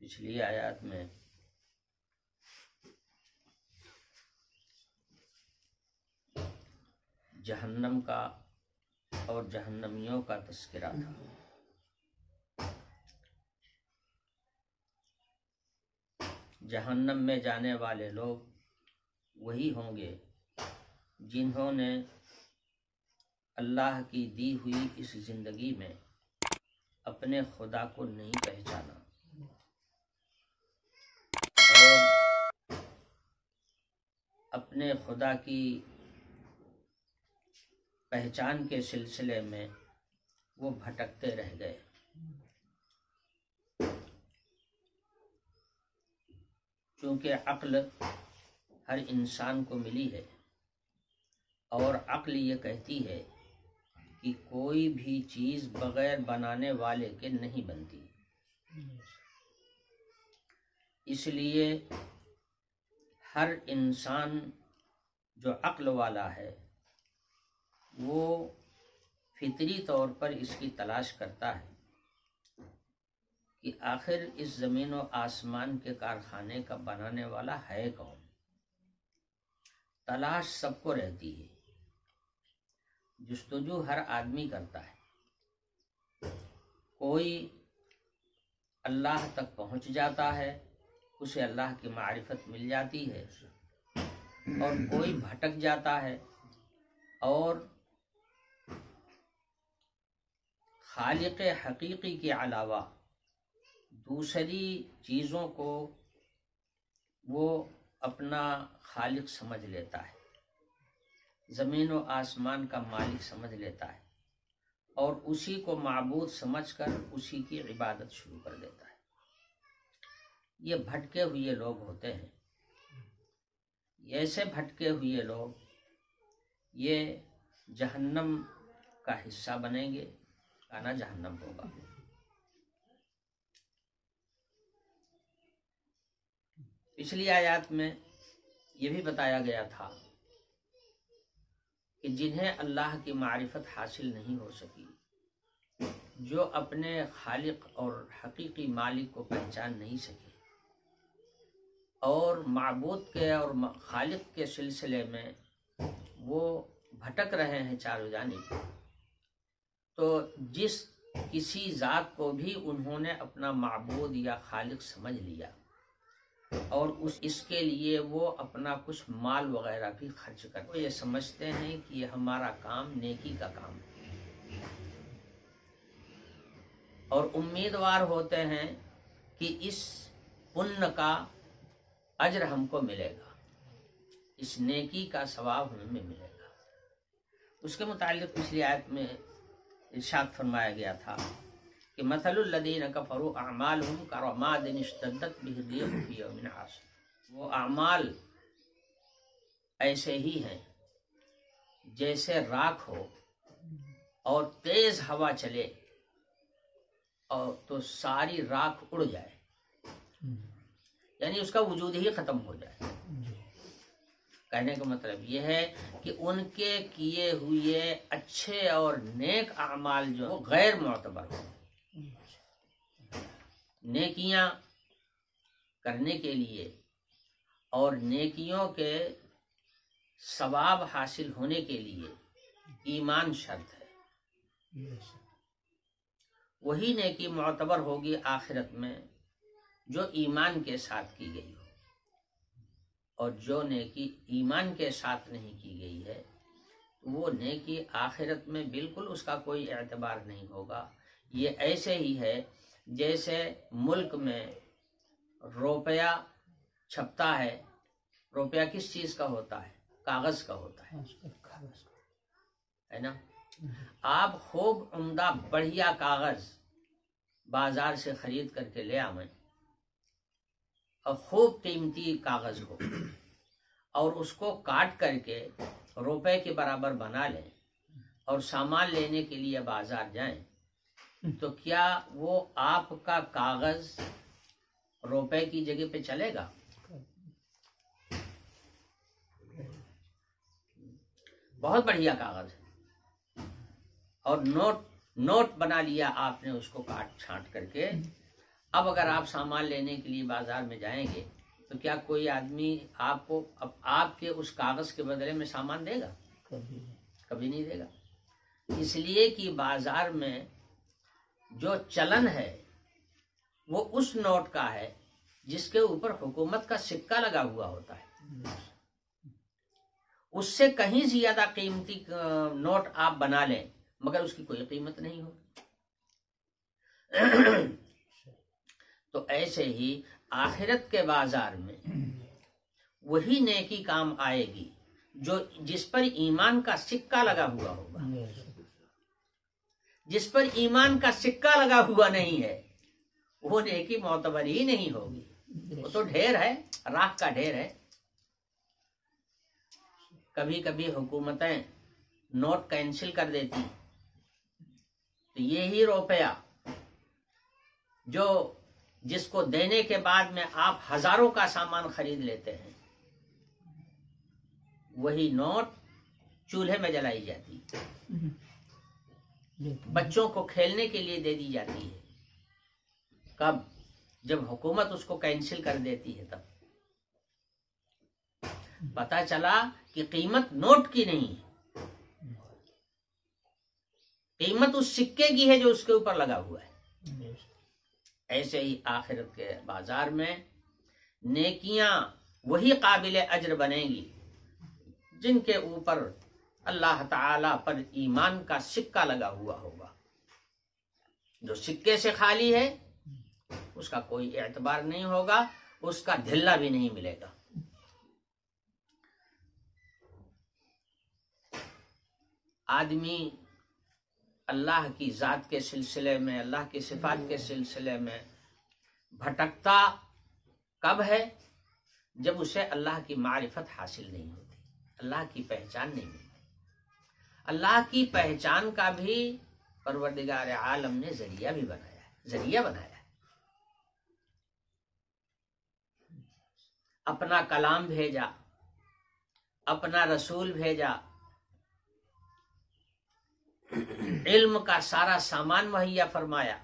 پچھلی آیات میں جہنم کا اور جہنمیوں کا تذکرہ تھا۔ جہنم میں جانے والے لوگ وہی ہوں گے جنہوں نے اللہ کی دی ہوئی اس زندگی میں اپنے خدا کو نہیں پہچانا اور اپنے خدا کی پہچان کے سلسلے میں وہ بھٹکتے رہ گئے۔ چونکہ عقل ہر انسان کو ملی ہے اور عقل یہ کہتی ہے کہ کوئی بھی چیز بغیر بنانے والے کے نہیں بنتی، اس لیے ہر انسان جو عقل والا ہے وہ فطری طور پر اس کی تلاش کرتا ہے کہ آخر اس زمین و آسمان کے کارخانے کا بنانے والا ہے کون۔ تلاش سب کو رہتی ہے، جستجو ہر آدمی کرتا ہے۔ کوئی اللہ تک پہنچ جاتا ہے، اسے اللہ کی معرفت مل جاتی ہے، اور کوئی بھٹک جاتا ہے اور خالق حقیقی کے علاوہ دوسری چیزوں کو وہ اپنا خالق سمجھ لیتا ہے، زمین و آسمان کا مالک سمجھ لیتا ہے، اور اسی کو معبود سمجھ کر اسی کی عبادت شروع کر دیتا ہے۔ یہ بھٹکے ہوئے لوگ ہوتے ہیں۔ ایسے بھٹکے ہوئے لوگ یہ جہنم کا حصہ بنیں گے، کانا جہنم ہوگا۔ پچھلی آیات میں یہ بھی بتایا گیا تھا کہ جنہیں اللہ کی معرفت حاصل نہیں ہو سکی، جو اپنے خالق اور حقیقی مالک کو پہچان نہیں سکے اور معبود کے اور خالق کے سلسلے میں وہ بھٹک رہے ہیں چاروں جانب، تو جس کسی ذات کو بھی انہوں نے اپنا معبود یا خالق سمجھ لیا اور اس کے لیے وہ اپنا کچھ مال وغیرہ بھی خرچ کرتے، وہ یہ سمجھتے ہیں کہ یہ ہمارا کام نیکی کا کام ہے، اور امیدوار ہوتے ہیں کہ اس پن کا اجر ہم کو ملے گا، اس نیکی کا ثواب ہمیں ملے گا۔ اس کے متعلق پچھلی آیت میں ارشاد فرمایا گیا تھا کہ مثل الذین کفروا اعمالهم کرماد اشتدت به الريح في يوم عاصف، وہ اعمال ایسے ہی ہیں جیسے راکھ ہو اور تیز ہوا چلے اور تو ساری راکھ اڑ جائے، یعنی اس کا وجود ہی ختم ہو جائے۔ کہنے کا مطلب یہ ہے کہ ان کے کیے ہوئے اچھے اور نیک اعمال جو غیر معتبر ہوں، نیکیاں کرنے کے لیے اور نیکیوں کے ثواب حاصل ہونے کے لیے ایمان شرط ہے۔ وہی نیکی معتبر ہوگی آخرت میں جو ایمان کے ساتھ کی گئی ہو، اور جو نیکی ایمان کے ساتھ نہیں کی گئی ہے وہ نیکی آخرت میں بالکل اس کا کوئی اعتبار نہیں ہوگا۔ یہ ایسے ہی ہے جیسے ملک میں روپیہ چھپتا ہے۔ روپیہ کس چیز کا ہوتا ہے؟ کاغذ کا ہوتا ہے نا؟ آپ خوب عمدہ بڑھیا کاغذ بازار سے خرید کر کے لے آئیں اور خوب قیمتی کاغذ ہو اور اس کو کاٹ کر کے روپے کے برابر بنا لیں اور سامان لینے کے لیے بازار جائیں، تو کیا وہ آپ کا کاغذ روپے کی جگہ پہ چلے گا؟ بہت بڑھیا کاغذ ہے اور نوٹ بنا لیا آپ نے، اس کو کاٹ چھانٹ کر کے اب اگر آپ سامان لینے کے لیے بازار میں جائیں گے تو کیا کوئی آدمی آپ کو آپ کے اس کاغذ کے بدلے میں سامان دے گا؟ کبھی نہیں دے گا. اس لیے کہ بازار میں جو چلن ہے وہ اس نوٹ کا ہے جس کے اوپر حکومت کا سکہ لگا ہوا ہوتا ہے. اس سے کہیں زیادہ قیمتی نوٹ آپ بنا لیں مگر اس کی کوئی قیمت نہیں ہوگی. تو ایسے ہی آخرت کے بازار میں وہی نیکی کام آئے گی جو جس پر ایمان کا سکہ لگا ہوا ہوگا. جس پر ایمان کا سکہ لگا ہوا نہیں ہے وہ نیکی معتبر ہی نہیں ہوگی. وہ تو ڈھیر ہے، راکھ کا ڈھیر ہے. کبھی کبھی حکومتیں نوٹ کینسل کر دیتی تو یہی روپیہ جو جس کو دینے کے بعد میں آپ ہزاروں کا سامان خرید لیتے ہیں وہی نوٹ چولہے میں جلائی جاتی، بچوں کو کھیلنے کے لیے دے دی جاتی ہے. کب؟ جب حکومت اس کو کینسل کر دیتی ہے تب پتا چلا کہ قیمت نوٹ کی نہیں ہے، قیمت اس سکے کی ہے جو اس کے اوپر لگا ہوا ہے. ایسے ہی آخرت کے بازار میں نیکیاں وہی قابل اجر بنیں گی جن کے اوپر اللہ تعالی پر ایمان کا سکہ لگا ہوا ہوگا. جو سکے سے خالی ہے اس کا کوئی اعتبار نہیں ہوگا، اس کا دھلا بھی نہیں ملے گا. آدمی اللہ کی ذات کے سلسلے میں، اللہ کی صفات کے سلسلے میں بھٹکتا کب ہے؟ جب اسے اللہ کی معرفت حاصل نہیں ہوتی، اللہ کی پہچان نہیں ملتی. اللہ کی پہچان کا بھی پروردگار عالم نے ذریعہ بھی بنایا ہے، ذریعہ بنایا ہے. اپنا کلام بھیجا، اپنا رسول بھیجا، علم کا سارا سامان مہیا فرمایا.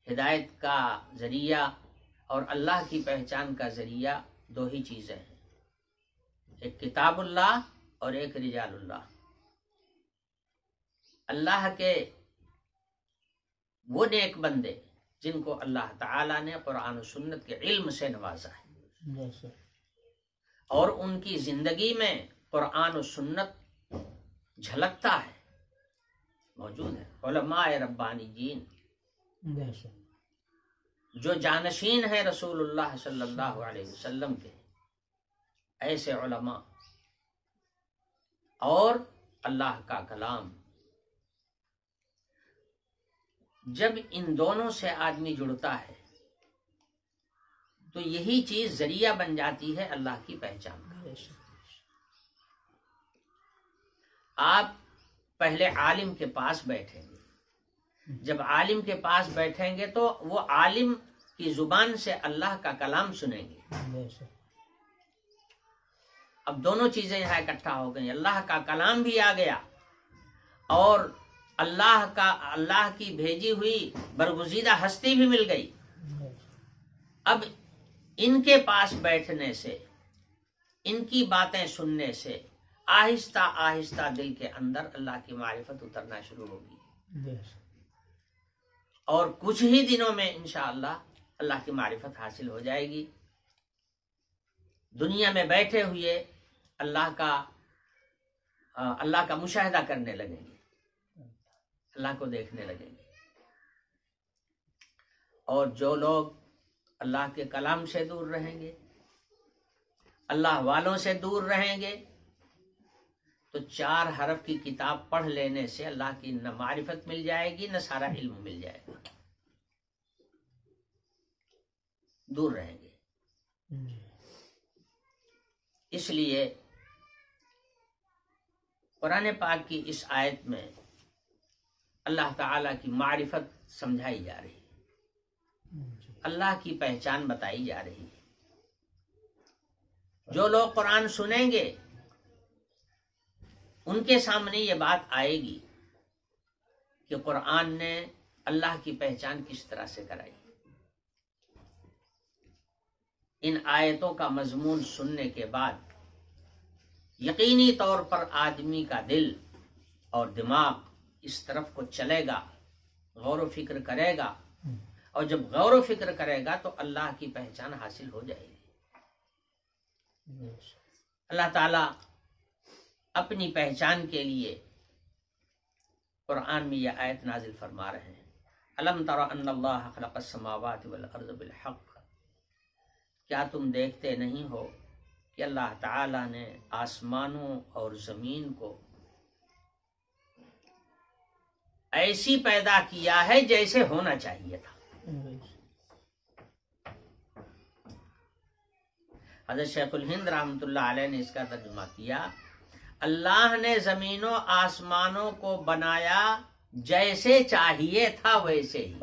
ہدایت کا ذریعہ اور اللہ کی پہچان کا ذریعہ دو ہی چیزیں ہیں، ایک کتاب اللہ اور ایک رجال اللہ. اللہ کے وہ نیک بندے جن کو اللہ تعالی نے قرآن و سنت کے علم سے نوازا ہے اور ان کی زندگی میں قرآن و سنت جھلکتا ہے، موجود ہے. علماء ربانی جین جو جانشین ہیں رسول اللہ صلی اللہ علیہ وسلم کے، ایسے علماء اور اللہ کا کلام، جب ان دونوں سے آدمی جڑتا ہے تو یہی چیز ذریعہ بن جاتی ہے اللہ کی پہچان کا. آپ پہلے عالم کے پاس بیٹھیں گے، جب عالم کے پاس بیٹھیں گے تو وہ عالم کی زبان سے اللہ کا کلام سنیں گے. اب دونوں چیزیں یہاں اکٹھا ہو گئی، اللہ کا کلام بھی آ گیا اور اللہ کی بھیجی ہوئی برگزیدہ ہستی بھی مل گئی. اب ان کے پاس بیٹھنے سے، ان کی باتیں سننے سے آہستہ آہستہ دل کے اندر اللہ کی معرفت اترنا شروع ہوگی اور کچھ ہی دنوں میں انشاءاللہ اللہ کی معرفت حاصل ہو جائے گی. دنیا میں بیٹھے ہوئے اللہ کا مشاہدہ کرنے لگیں گے، اللہ کو دیکھنے لگیں گے. اور جو لوگ اللہ کے کلام سے دور رہیں گے، اللہ والوں سے دور رہیں گے، تو 4 حرف کی کتاب پڑھ لینے سے اللہ کی نہ معرفت مل جائے گی نہ سارا علم مل جائے گا. دور رہیں گے. اس لیے قرآن پاک کی اس آیت میں اللہ تعالی کی معرفت سمجھائی جا رہی ہے، اللہ کی پہچان بتائی جا رہی ہے. جو لوگ قرآن سنیں گے ان کے سامنے یہ بات آئے گی کہ قرآن نے اللہ کی پہچان کس طرح سے کرائی۔ ان آیتوں کا مضمون سننے کے بعد یقینی طور پر آدمی کا دل اور دماغ اس طرف کو چلے گا، غور و فکر کرے گا، اور جب غور و فکر کرے گا تو اللہ کی پہچان حاصل ہو جائے گی۔ اللہ تعالی اپنی پہچان کے لیے قرآن میں یہ آیت نازل فرما رہے ہیں، الم تر ان اللہ خلق السماوات والارض بالحق، کیا تم دیکھتے نہیں ہو کہ اللہ تعالی نے آسمانوں اور زمین کو ایسی پیدا کیا ہے جیسے ہونا چاہیے تھا۔ حضرت شیخ الہند رحمۃ اللہ علیہ نے اس کا ترجمہ کیا، اللہ نے زمین و آسمانوں کو بنایا جیسے چاہیے تھا ویسے ہی۔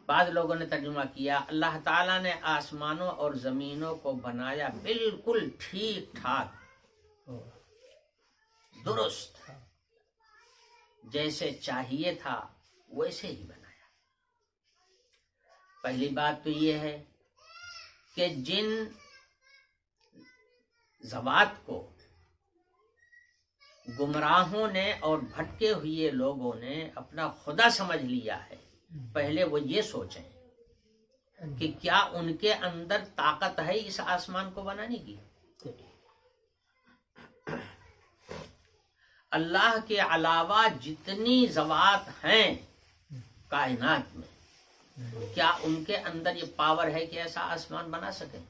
بعض لوگوں نے ترجمہ کیا، اللہ تعالیٰ نے آسمانوں اور زمینوں کو بنایا بالکل ٹھیک ٹھاک درست، جیسے چاہیے تھا ویسے ہی بنایا۔ پہلی بات تو یہ ہے کہ جن ذوات کو گمراہوں نے اور بھٹکے ہوئے لوگوں نے اپنا خدا سمجھ لیا ہے، پہلے وہ یہ سوچیں کہ کیا ان کے اندر طاقت ہے اس آسمان کو بنانے کی؟ اللہ کے علاوہ جتنی ذوات ہیں کائنات میں، کیا ان کے اندر یہ پاور ہے کہ ایسا آسمان بنا سکیں؟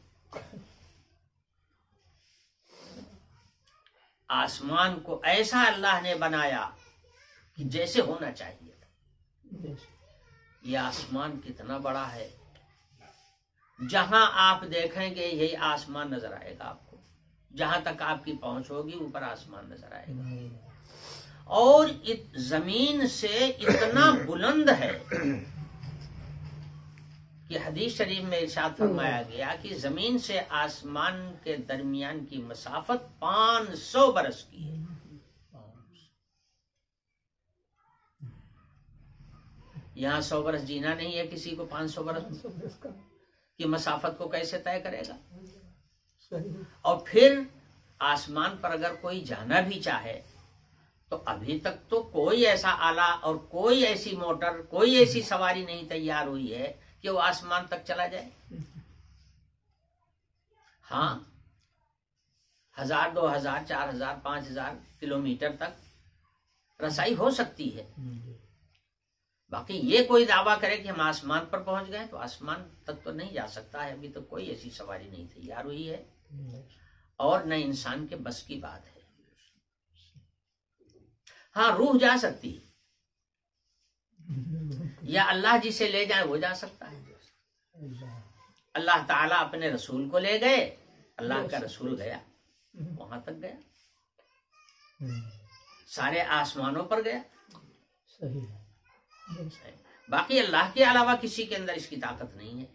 آسمان کو ایسا اللہ نے بنایا کہ جیسے ہونا چاہیے تھا۔ یہ آسمان کتنا بڑا ہے، جہاں آپ دیکھیں گے یہی آسمان نظر آئے گا آپ کو، جہاں تک آپ کی پہنچ ہوگی اوپر آسمان نظر آئے گا، اور زمین سے اتنا بلند ہے کہ حدیث شریف میں ارشاد فرمایا گیا کہ زمین سے آسمان کے درمیان کی مسافت 500 برس کی ہے۔ یہاں 100 برس جینا نہیں ہے کسی کو، 500 برس کی مسافت کو کیسے طے کرے گا؟ اور پھر آسمان پر اگر کوئی جانا بھی چاہے تو ابھی تک تو کوئی ایسا آلہ اور کوئی ایسی موٹر، کوئی ایسی سواری نہیں تیار ہوئی ہے کہ وہ آسمان تک چلا جائے۔ ہاں 1000 2000 4000 5000 کلومیٹر تک رسائی ہو سکتی ہے، باقی یہ کوئی دعویٰ کرے کہ ہم آسمان پر پہنچ گئے تو آسمان تک تو نہیں جا سکتا ہے، ابھی تو کوئی ایسی سواری نہیں تیار ہوئی ہے، اور نہ انسان کے بس کی بات ہے۔ ہاں روح جا سکتی ہے، یا اللہ جسے لے جائے وہ جا سکتا ہے۔ اللہ تعالیٰ اپنے رسول کو لے گئے، اللہ کا رسول گیا، وہاں تک گیا، سارے آسمانوں پر گیا، باقی اللہ کے علاوہ کسی کے اندر اس کی طاقت نہیں ہے۔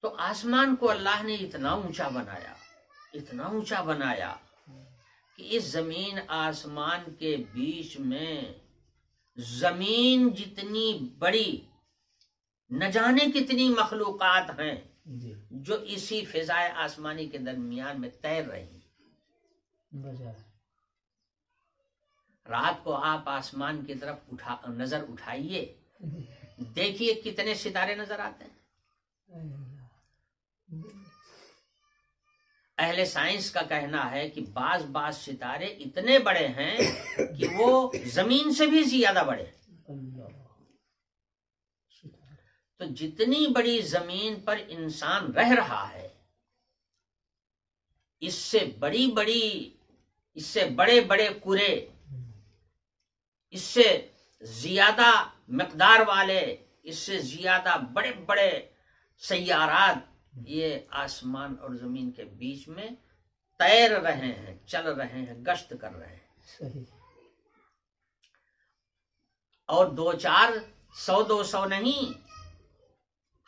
تو آسمان کو اللہ نے اتنا اونچا بنایا، اتنا اونچا بنایا کہ اس زمین آسمان کے بیچ میں زمین جتنی بڑی نہ جانے کتنی مخلوقات ہیں جو اسی فضائے آسمانی کے درمیان میں تیر رہی ہیں۔ رات کو آپ آسمان کی طرف نظر اٹھائیے، دیکھیے کتنے ستارے نظر آتے ہیں۔ اہل سائنس کا کہنا ہے کہ بعض ستارے اتنے بڑے ہیں کہ وہ زمین سے بھی زیادہ بڑے ہیں۔ تو جتنی بڑی زمین پر انسان رہ رہا ہے، اس سے بڑے بڑے کرے، اس سے زیادہ مقدار والے، اس سے زیادہ بڑے بڑے سیارات یہ آسمان اور زمین کے بیچ میں تیر رہے ہیں، چل رہے ہیں، گشت کر رہے ہیں۔ اور 2-4 100-200 نہیں،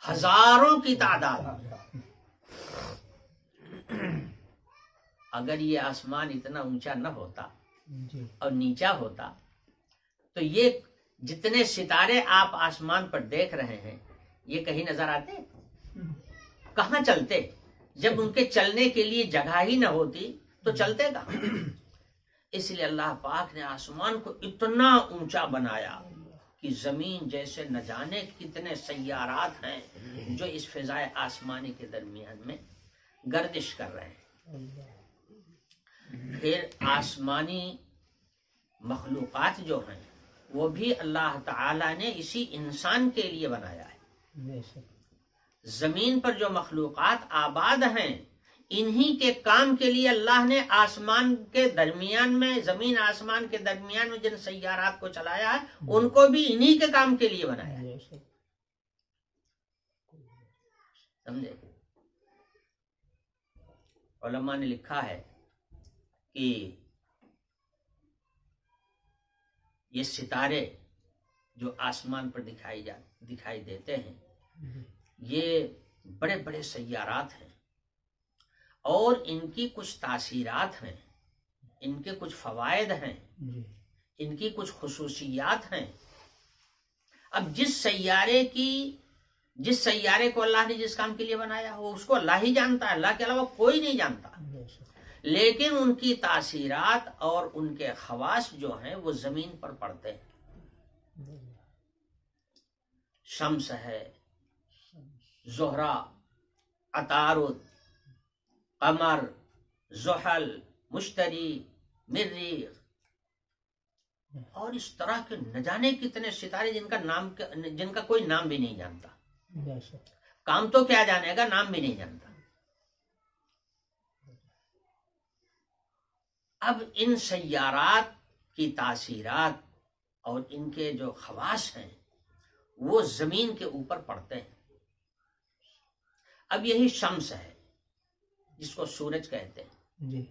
ہزاروں کی تعداد۔ اگر یہ آسمان اتنا اونچا نہ ہوتا جی اور نیچا ہوتا تو یہ جتنے ستارے آپ آسمان پر دیکھ رہے ہیں یہ کہیں نظر آتے؟ کہاں چلتے؟ جب ان کے چلنے کے لیے جگہ ہی نہ ہوتی تو چلتے کہاں؟ اس لیے اللہ پاک نے آسمان کو اتنا اونچا بنایا کہ زمین جیسے نہ جانے کتنے سیارات ہیں جو اس فضائے آسمانی کے درمیان میں گردش کر رہے ہیں. پھر آسمانی مخلوقات جو ہیں وہ بھی اللہ تعالی نے اسی انسان کے لیے بنایا ہے. زمین پر جو مخلوقات آباد ہیں انہی کے کام کے لیے اللہ نے آسمان کے درمیان میں، زمین آسمان کے درمیان میں جن سیارات کو چلایا ہے ان کو بھی انہی کے کام کے لیے بنایا ہے. سمجھے؟ علماء نے لکھا ہے کہ یہ ستارے جو آسمان پر دکھائی دیتے ہیں یہ بڑے بڑے سیارات ہیں اور ان کی کچھ تاثیرات ہیں، ان کے کچھ فوائد ہیں، ان کی کچھ خصوصیات ہیں. اب جس سیارے کو اللہ نے جس کام کے لیے بنایا وہ اس کو اللہ ہی جانتا ہے، اللہ کے علاوہ کوئی نہیں جانتا. لیکن ان کی تاثیرات اور ان کے خواص جو ہیں وہ زمین پر پڑتے ہیں. شمس ہے، زہرہ، عطارد، قمر، زحل، مشتری، مریخ اور اس طرح کے نہ جانے کتنے ستارے جن کا کوئی نام بھی نہیں جانتا. کام تو کیا جانے گا، نام بھی نہیں جانتا. اب ان سیارات کی تاثیرات اور ان کے جو خواص ہیں وہ زمین کے اوپر پڑتے ہیں. اب یہی شمس ہے جس کو سورج کہتے ہیں.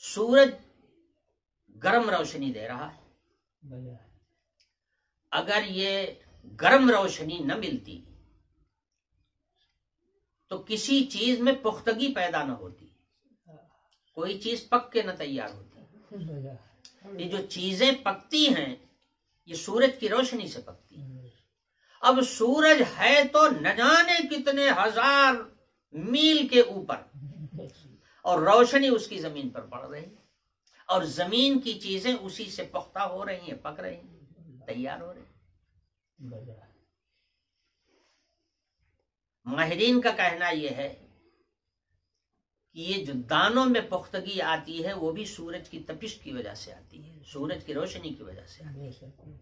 سورج گرم روشنی دے رہا ہے. اگر یہ گرم روشنی نہ ملتی تو کسی چیز میں پختگی پیدا نہ ہوتی، کوئی چیز پک کے نہ تیار ہوتی. یہ جو چیزیں پکتی ہیں یہ سورج کی روشنی سے پکتی ہیں. اب سورج ہے تو نہ جانے کتنے ہزار میل کے اوپر اور روشنی اس کی زمین پر پڑ رہی اور زمین کی چیزیں اسی سے پختہ ہو رہی ہیں، پک رہی ہیں، تیار ہو رہی ہیں. ماہرین کا کہنا یہ ہے کہ یہ جو دانوں میں پختگی آتی ہے وہ بھی سورج کی تپش کی وجہ سے آتی ہے، سورج کی روشنی کی وجہ سے آتی ہے.